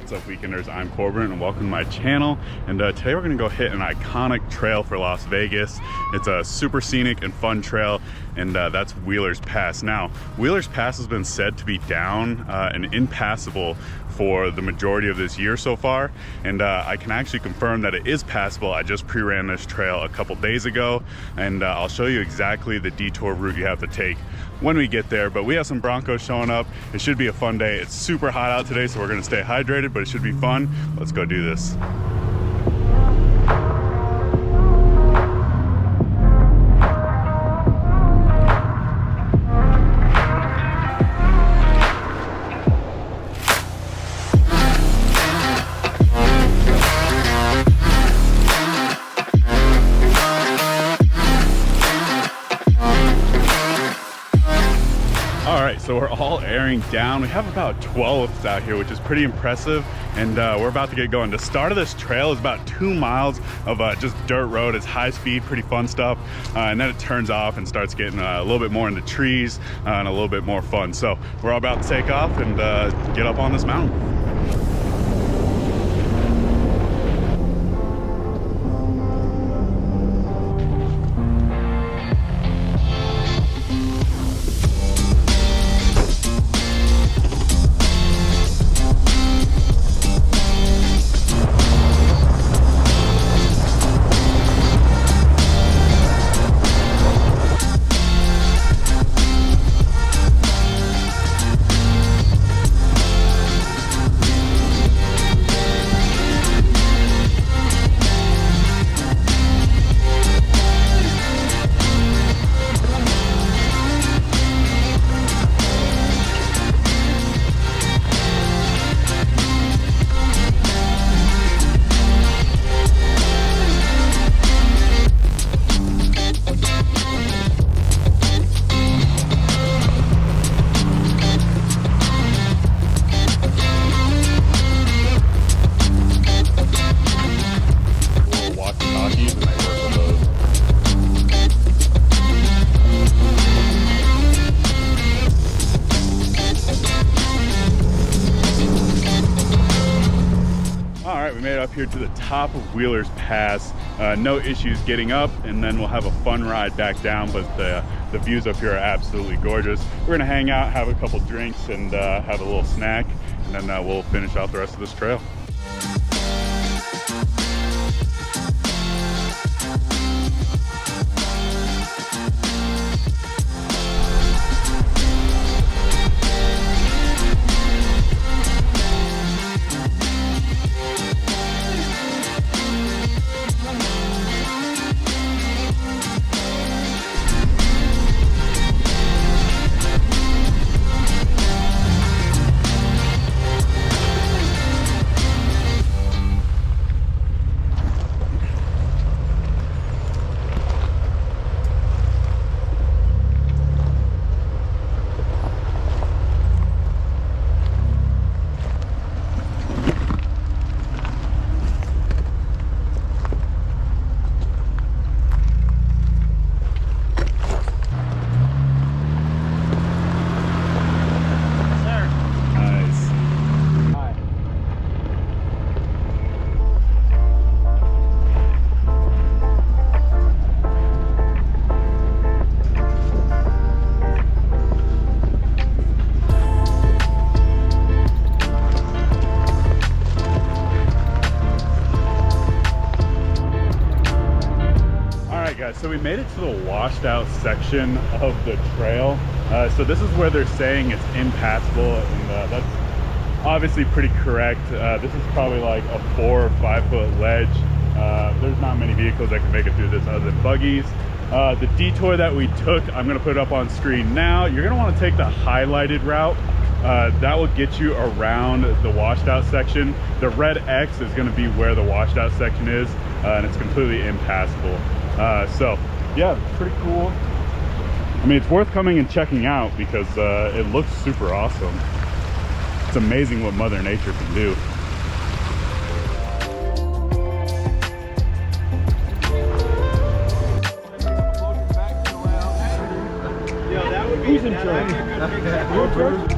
What's up, weekenders? I'm Corbin and welcome to my channel. And today we're gonna go hit an iconic trail for Las Vegas. It's a super scenic and fun trail, and that's Wheeler's Pass. Now, Wheeler's Pass has been said to be down and impassable for the majority of this year so far, and I can actually confirm that it is passable. I just pre-ran this trail a couple days ago, and I'll show you exactly the detour route you have to take when we get there. But we have some Broncos showing up. It should be a fun day. It's super hot out today, so we're gonna stay hydrated, but it should be fun. Let's go do this. So we're all airing down. We have about 12 out here, which is pretty impressive, and we're about to get going. The start of this trail is about 2 miles of just dirt road. It's high speed, pretty fun stuff, and then it turns off and starts getting a little bit more into trees and a little bit more fun. So we're all about to take off and get up on this mountain. We made it up here to the top of Wheeler's Pass. No issues getting up, and then we'll have a fun ride back down, but the views up here are absolutely gorgeous. We're gonna hang out, have a couple drinks, and have a little snack, and then we'll finish out the rest of this trail. So we made it to the washed out section of the trail. So this is where they're saying it's impassable, and that's obviously pretty correct. This is probably like a 4 or 5 foot ledge. There's not many vehicles that can make it through this other than buggies. The detour that we took, I'm gonna put it up on screen now. You're gonna wanna take the highlighted route. That will get you around the washed out section. The red X is gonna be where the washed out section is, and it's completely impassable. So yeah, pretty cool. I mean, it's worth coming and checking out because it looks super awesome. It's amazing what Mother Nature can do. Who's in charge?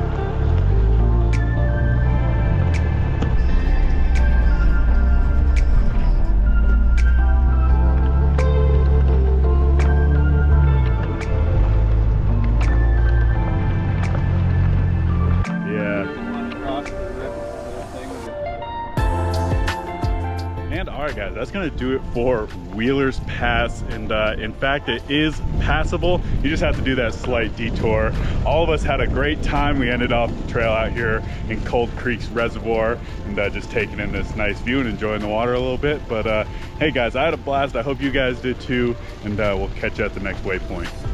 that's gonna do it for Wheeler's Pass. And in fact, it is passable. You just have to do that slight detour. All of us had a great time. We ended off the trail out here in Cold Creek's reservoir and just taking in this nice view and enjoying the water a little bit. But hey guys, I had a blast. I hope you guys did too. And we'll catch you at the next waypoint.